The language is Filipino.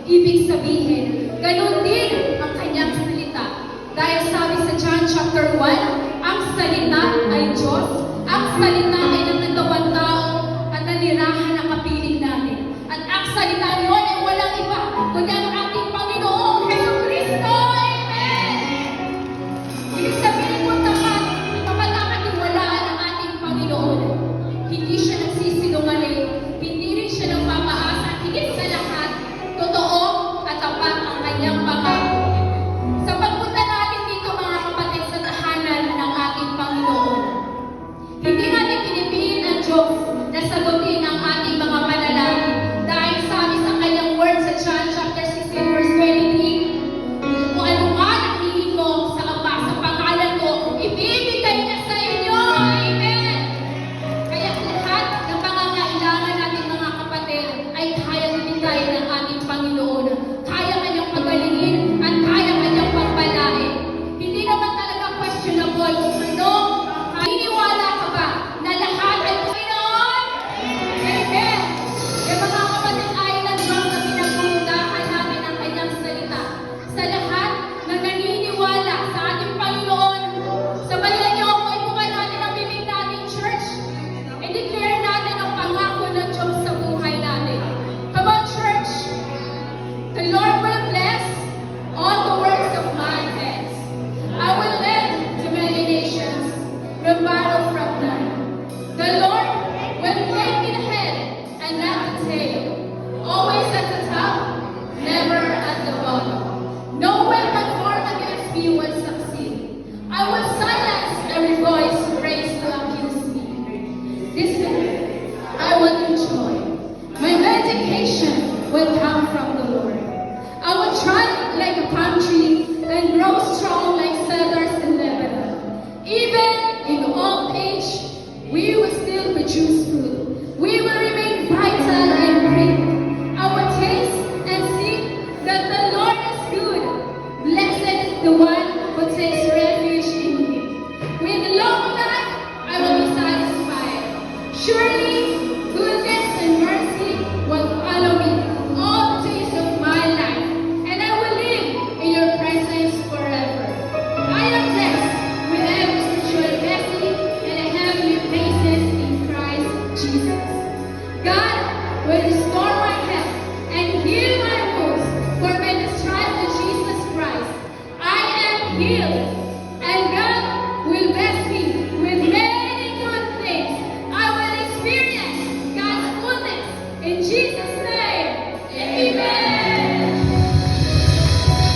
Ibig sabihin, ganun din ang kanyang salita. Dahil sabi sa John chapter 1, ang salita ay Diyos, ang salita ay nagkatawang tao at nanirahan ang kapiling natin. At ang salita niyon ay walang iba, kundi ang ating Panginoong Jesucristo. Amen! Ibig sabihin po tapat, mapagkakatiwalaan ang ating Panginoon. Hindi siya nagsisinungaling, hindi rin siya nagpapaasa, higit sa lahat, totoo at tapat ang kanyang pangako. Sa pagpunta natin dito mga kapatid sa tahanan ng ating Panginoon, hindi natin pinipilit ang Diyos na sagutin ang ating mga panalangin dahil sabi sa kanyang word sa John chapter 16 verse 23, kung ano man ang hiling mo sa Ama sa pangalan ko, ibibigay niya sa inyo. Amen! Kaya lahat ng pangangailangan natin mga kapatid ay kaya ibigay ng ating Panginoon. Kaya kanyang pagalingin at kaya kanyang pagpalain. Hindi naman talaga questionable kung ano. Naniniwala ka ba na lahat ay Panginoon? Amen! Kaya mga kapatid ay ng Diyos na pinagpupuntahan natin ang kanyang salita. Sa lahat na naniniwala sa ating Panginoon, sabayan niyo ako, ibukan natin ang bibig natin, church. I-declare natin ang pangako ng Diyos sa buhay natin. Come on, church! The Lord will bless all the works of my hands. I will lend to many nations, the battle from none. The Lord will make me the head and not the tail, always at the top, never at the bottom. No weapon formed against me will succeed. I will silence every voice raised to accuse me. This day I will enjoy. My vindication will come from the Lord. I will thrive like a palm tree and grow strong like cedars in Lebanon. Even in old age, we will still produce fruit. We will remain vital and green. I will taste and see that the Lord is good. Blessed is the one who takes refuge in Him. With long life, I will be satisfied. Surely